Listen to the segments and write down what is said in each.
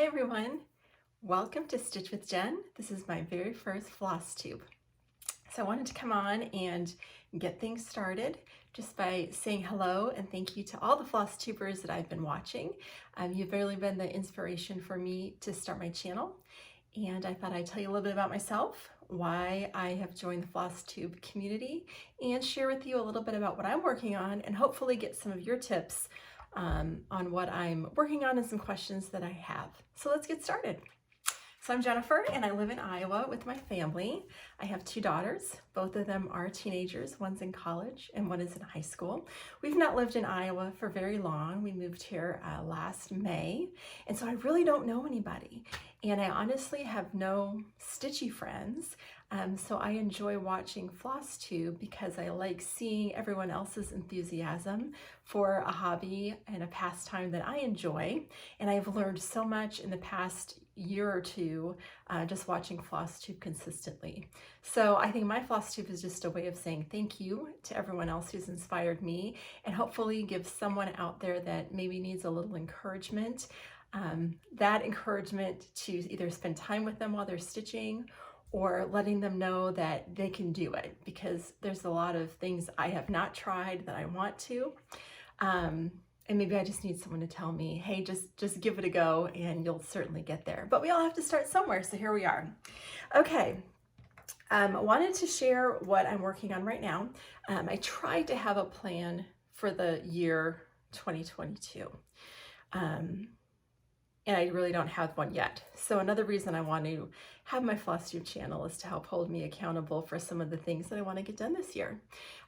Hi everyone, welcome to Stitch with Jen. This is my very first FlossTube. So I wanted to come on and get things started just by saying hello and thank you to all the FlossTubers that I've been watching. You've really been the inspiration for me to start my channel. And I thought I'd tell you a little bit about myself, why I have joined the FlossTube community, and share with you a little bit about what I'm working on and hopefully get some of your tips on what I'm working on and some questions that I have. So let's get started. So I'm Jennifer and I live in Iowa with my family. I have two daughters. Both of them are teenagers. One's in college and one is in high school. We've not lived in Iowa for very long. We moved here last May. And so I really don't know anybody. And I honestly have no stitchy friends. So I enjoy watching FlossTube because I like seeing everyone else's enthusiasm for a hobby and a pastime that I enjoy. And I've learned so much in the past year or two just watching FlossTube consistently. So I think my FlossTube is just a way of saying thank you to everyone else who's inspired me and hopefully give someone out there that maybe needs a little encouragement. That encouragement to either spend time with them while they're stitching or letting them know that they can do it, because there's a lot of things I have not tried that I want to. And maybe I just need someone to tell me, hey, just give it a go and you'll certainly get there. But we all have to start somewhere, so here we are. Okay, I wanted to share what I'm working on right now. I tried to have a plan for the year 2022. And I really don't have one yet. So another reason I want to have my FlossTube channel is to help hold me accountable for some of the things that I want to get done this year.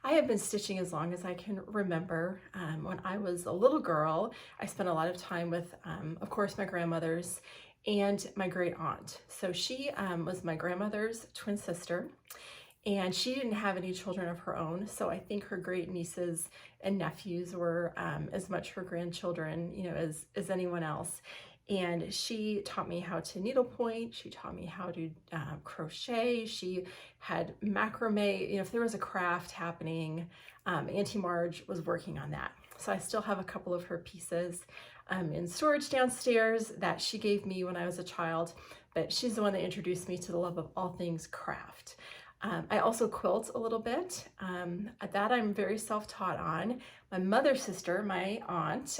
I have been stitching as long as I can remember. When I was a little girl, I spent a lot of time with, of course, my grandmothers and my great aunt. So she was my grandmother's twin sister, and she didn't have any children of her own. So I think her great nieces and nephews were as much her grandchildren, as anyone else. And she taught me how to needlepoint. She taught me how to crochet. She had macrame. If there was a craft happening, Auntie Marge was working on that. So I still have a couple of her pieces in storage downstairs that she gave me when I was a child, but she's the one that introduced me to the love of all things craft. I also quilt a little bit. That I'm very self-taught on. My mother's sister, my aunt,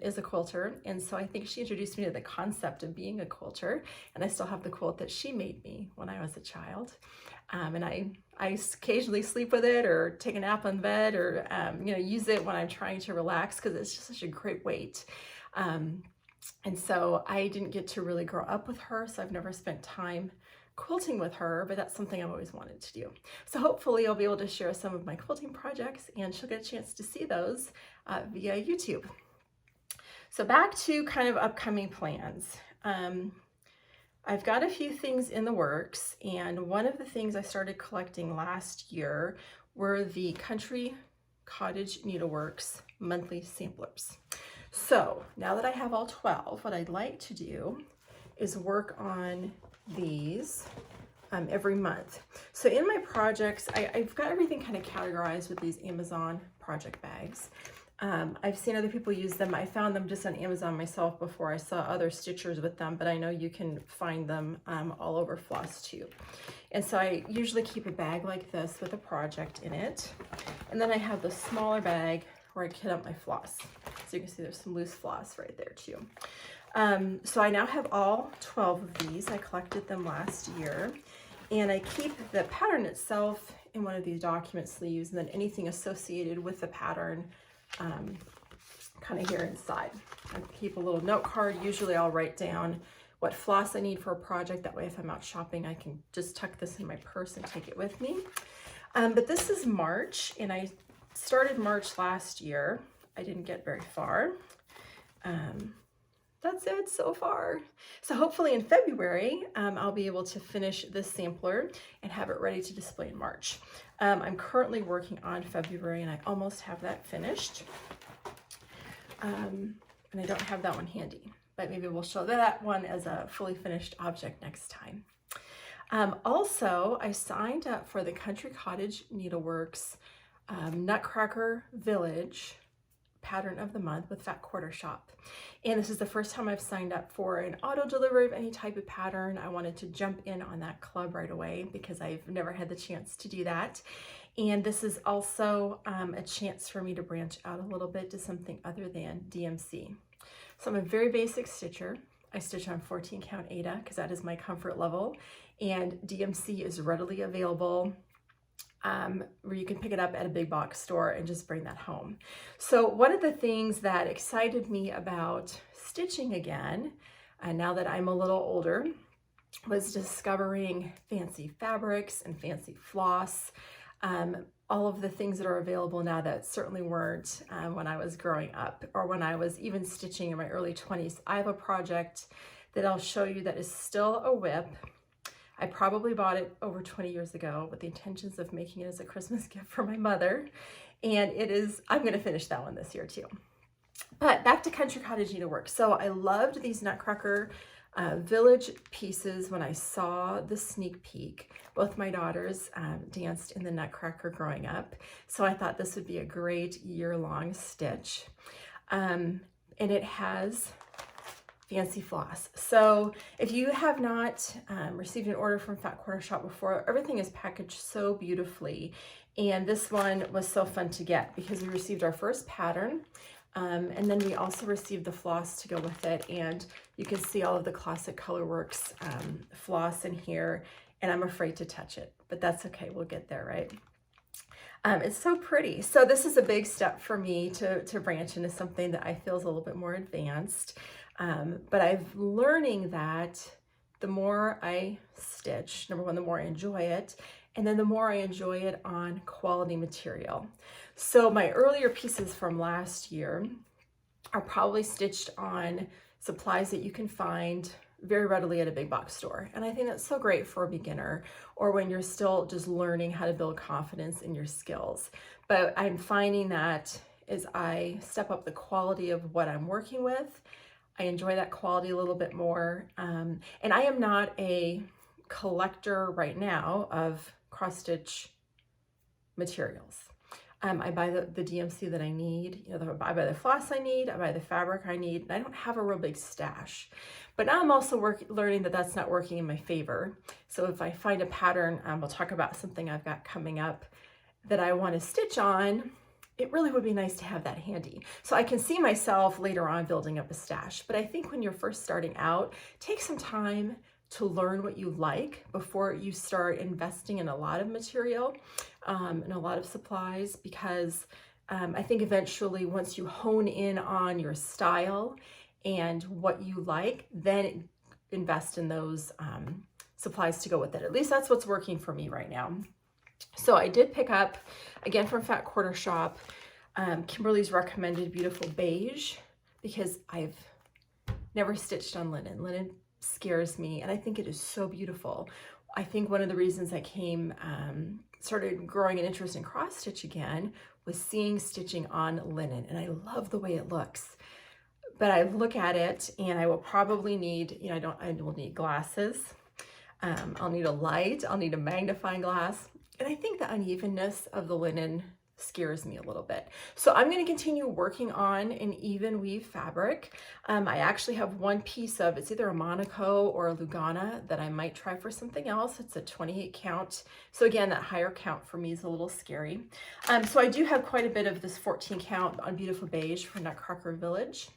is a quilter, and so I think she introduced me to the concept of being a quilter, and I still have the quilt that she made me when I was a child. And I occasionally sleep with it or take a nap on bed or use it when I'm trying to relax because it's just such a great weight. And so I didn't get to really grow up with her, so I've never spent time quilting with her, but that's something I've always wanted to do. So hopefully I'll be able to share some of my quilting projects and she'll get a chance to see those via YouTube. So back to kind of upcoming plans. I've got a few things in the works, and one of the things I started collecting last year were the Cottage Needleworks monthly samplers. So now that I have all 12, what I'd like to do is work on these every month. So in my projects, I've got everything kind of categorized with these Amazon project bags. I've seen other people use them. I found them just on Amazon myself before I saw other stitchers with them, but I know you can find them all over FlossTube. And so I usually keep a bag like this with a project in it. And then I have the smaller bag where I kit up my floss. So you can see there's some loose floss right there too. So I now have all 12 of these. I collected them last year, and I keep the pattern itself in one of these document sleeves, and then anything associated with the pattern kind of here inside. I keep a little note card. Usually I'll write down what floss I need for a project. That way if I'm out shopping, I can just tuck this in my purse and take it with me. But this is March, and I started March last year. I didn't get very far. That's it so far. So hopefully in February, I'll be able to finish this sampler and have it ready to display in March. I'm currently working on February and I almost have that finished. And I don't have that one handy, but maybe we'll show that one as a fully finished object next time. Also, I signed up for the Cottage Needleworks Nutcracker Village pattern of the month with Fat Quarter Shop. And this is the first time I've signed up for an auto delivery of any type of pattern. I wanted to jump in on that club right away because I've never had the chance to do that. And this is also a chance for me to branch out a little bit to something other than DMC. So I'm a very basic stitcher. I stitch on 14 count Aida because that is my comfort level. And DMC is readily available where you can pick it up at a big box store and just bring that home. So one of the things that excited me about stitching again, now that I'm a little older, was discovering fancy fabrics and fancy floss. All of the things that are available now that certainly weren't when I was growing up or when I was even stitching in my early 20s. I have a project that I'll show you that is still a whip. I probably bought it over 20 years ago with the intentions of making it as a Christmas gift for my mother. And it is, I'm gonna finish that one this year too. But back to Country Cottage Needleworks. So I loved these Nutcracker Village pieces when I saw the sneak peek. Both my daughters danced in the Nutcracker growing up. So I thought this would be a great year-long stitch. And it has fancy floss. So if you have not received an order from Fat Quarter Shop before, everything is packaged so beautifully. And this one was so fun to get because we received our first pattern. And then we also received the floss to go with it. And you can see all of the classic Colorworks floss in here. And I'm afraid to touch it, but that's okay. We'll get there, right? It's so pretty. So this is a big step for me to branch into something that I feel is a little bit more advanced. But I'm learning that the more I stitch, number one, the more I enjoy it. And then the more I enjoy it on quality material. So my earlier pieces from last year are probably stitched on supplies that you can find very readily at a big box store. And I think that's so great for a beginner or when you're still just learning how to build confidence in your skills. But I'm finding that as I step up the quality of what I'm working with, I enjoy that quality a little bit more. And I am not a collector right now of cross stitch materials. I buy the DMC that I need, you know, I buy the floss I need, I buy the fabric I need, and I don't have a real big stash. But now I'm also learning that that's not working in my favor. So if I find a pattern, we'll talk about something I've got coming up that I want to stitch on, it really would be nice to have that handy. So I can see myself later on building up a stash. But I think when you're first starting out, take some time to learn what you like before you start investing in a lot of material and a lot of supplies, because I think eventually once you hone in on your style and what you like, then invest in those supplies to go with it. At least that's what's working for me right now. So I did pick up, again from Fat Quarter Shop, Kimberly's recommended beautiful beige, because I've never stitched on linen. Linen scares me, and I think it is so beautiful. I think one of the reasons I started growing an interest in cross stitch again was seeing stitching on linen, and I love the way it looks. But I look at it and I will probably need, you know, I will need glasses. I'll need a light, I'll need a magnifying glass. And I think the unevenness of the linen scares me a little bit. So I'm going to continue working on an even weave fabric. I actually have one piece of, it's either a Monaco or a Lugana that I might try for something else. It's a 28 count. So again, that higher count for me is a little scary. So I do have quite a bit of this 14 count on Beautiful Beige for Nutcracker Village.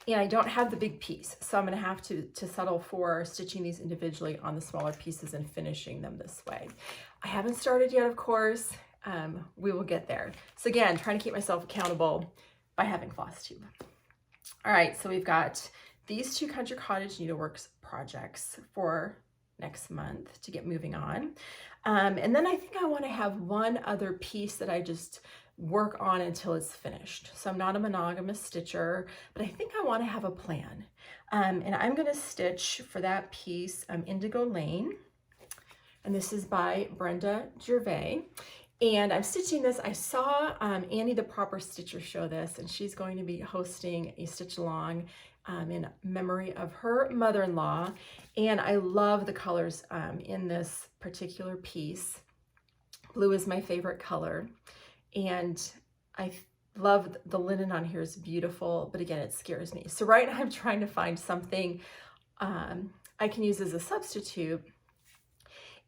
And I don't have the big piece, so I'm going to have to settle for stitching these individually on the smaller pieces and finishing them this way. I haven't started yet, of course. We will get there. So again, trying to keep myself accountable by having FlossTube. All right, so we've got these two Country Cottage Needleworks projects for next month to get moving on. And then I think I want to have one other piece that I just work on until it's finished. So I'm not a monogamous stitcher, but I think I want to have a plan. And I'm going to stitch for that piece Indigo Lane. And this is by Brenda Gervais. And I'm stitching this. I saw Annie the Proper Stitcher show this, and she's going to be hosting a stitch along in memory of her mother-in-law. And I love the colors in this particular piece. Blue is my favorite color. And I Love the linen on here is beautiful, but again, it scares me. So right now I'm trying to find something I can use as a substitute.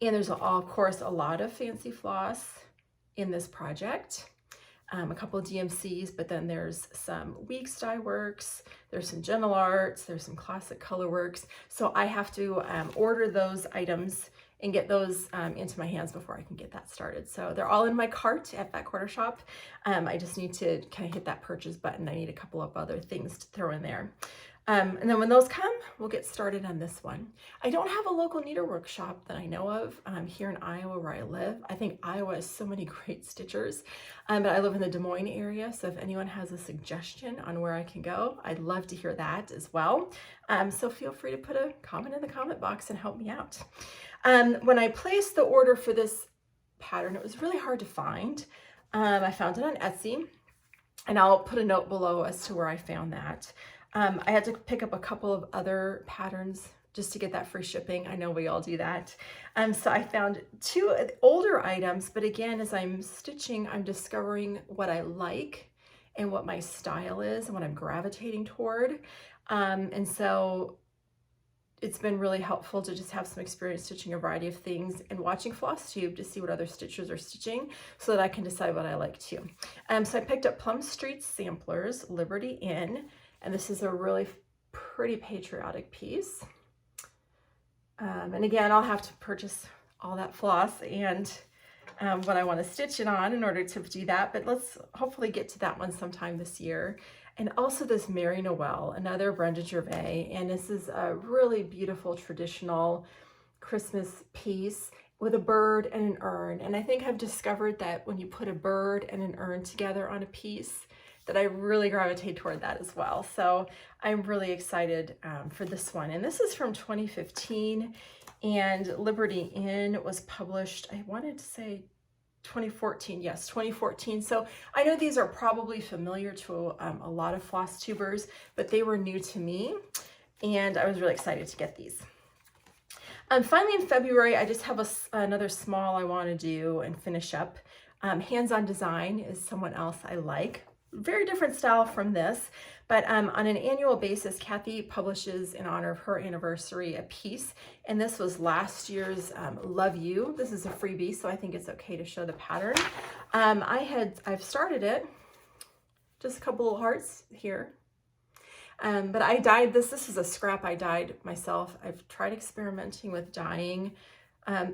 And there's, of course, a lot of fancy floss in this project. A couple of DMCs, but then there's some Weeks Dye Works, there's some Gentle Arts, there's some Classic Color Works. So I have to order those items and get those into my hands before I can get that started. So they're all in my cart at that quarter shop. I just need to kind of hit that purchase button. I need a couple of other things to throw in there. And then when those come, we'll get started on this one. I don't have a local needlework shop that I know of here in Iowa where I live. I think Iowa has so many great stitchers, but I live in the Des Moines area. So if anyone has a suggestion on where I can go, I'd love to hear that as well. So feel free to put a comment in the comment box and help me out. When I placed the order for this pattern, it was really hard to find. I found it on Etsy, and I'll put a note below as to where I found that. I had to pick up a couple of other patterns just to get that free shipping. I know we all do that. So I found 2 older items, but again, as I'm stitching, I'm discovering what I like and what my style is and what I'm gravitating toward. And so it's been really helpful to just have some experience stitching a variety of things and watching FlossTube to see what other stitchers are stitching so that I can decide what I like too. So I picked up Plum Street Samplers, Liberty Inn, and this is a really pretty patriotic piece. And again, I'll have to purchase all that floss and what I want to stitch it on in order to do that, but let's hopefully get to that one sometime this year. And also this Mary Noel, another Brenda Gervais, and this is a really beautiful traditional Christmas piece with a bird and an urn. And I think I've discovered that when you put a bird and an urn together on a piece, that I really gravitate toward that as well. So I'm really excited for this one. And this is from 2015, and Liberty Inn was published, I wanted to say 2014, yes, 2014. So I know these are probably familiar to a lot of floss tubers, but they were new to me, and I was really excited to get these. Finally, in February, I just have another small I want to do and finish up. Hands-on Design is someone else I like. Very different style from this, but on an annual basis, Kathy publishes in honor of her anniversary a piece, and this was last year's Love You. This is a freebie, so I think it's okay to show the pattern. I've started it, just a couple of hearts here, but I dyed this. This is a scrap I dyed myself. I've tried experimenting with dyeing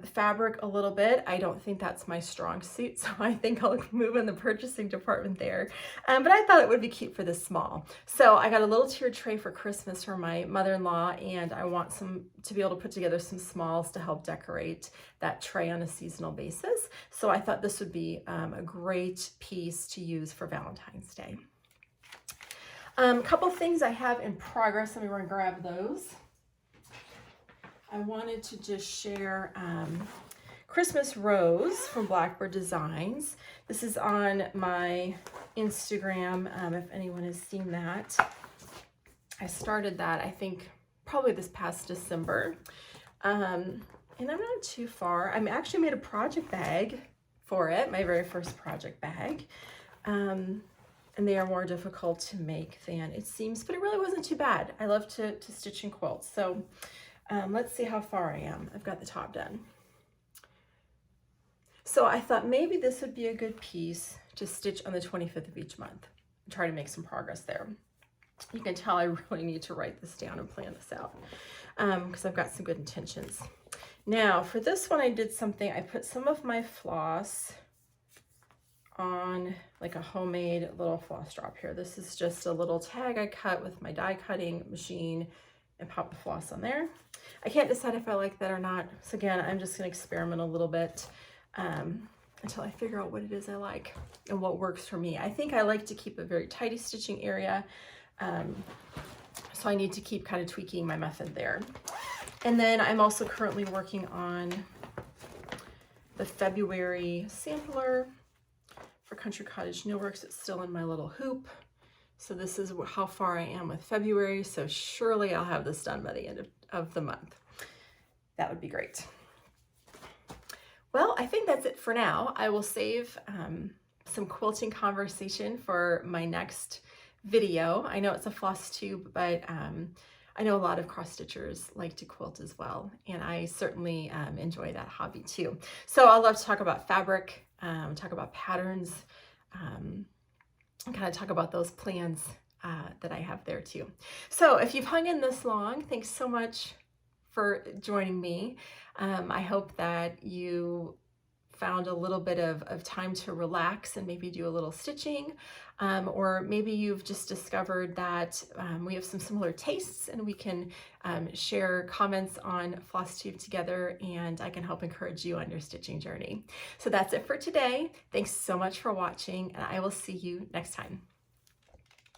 fabric a little bit. I don't think that's my strong suit, so I think I'll move in the purchasing department there. But I thought it would be cute for this small. So I got a little tiered tray for Christmas for my mother-in-law, and I want to be able to put together some smalls to help decorate that tray on a seasonal basis. So I thought this would be a great piece to use for Valentine's Day. A couple things I have in progress. Let me run and grab those. I wanted to just share Christmas Rose from Blackbird Designs. This is on my Instagram, if anyone has seen that. I started that, I think, probably this past December. And I'm not too far. I actually made a project bag for it, my very first project bag. And they are more difficult to make than it seems, but it really wasn't too bad. I love to stitch and quilt. So let's see how far I am. I've got the top done. So I thought maybe this would be a good piece to stitch on the 25th of each month. Try to make some progress there. You can tell I really need to write this down and plan this out because I've got some good intentions. Now for this one, I did something. I put some of my floss on like a homemade little floss drop here. This is just a little tag I cut with my die cutting machine and pop the floss on there. I can't decide if I like that or not. So again, I'm just gonna experiment a little bit until I figure out what it is I like and what works for me. I think I like to keep a very tidy stitching area. So I need to keep kind of tweaking my method there. And then I'm also currently working on the February sampler for Country Cottage Needleworks. It's still in my little hoop. So this is how far I am with February. So surely I'll have this done by the end of the month. That would be great. Well, I think that's it for now. I will save some quilting conversation for my next video. I know it's a floss tube, but I know a lot of cross stitchers like to quilt as well, and I certainly enjoy that hobby too. So I love to talk about fabric, talk about patterns, and kind of talk about those plans that I have there too. So if you've hung in this long, thanks so much for joining me. I hope that you found a little bit of time to relax and maybe do a little stitching, or maybe you've just discovered that we have some similar tastes and we can share comments on FlossTube together, and I can help encourage you on your stitching journey. So that's it for today. Thanks so much for watching, and I will see you next time.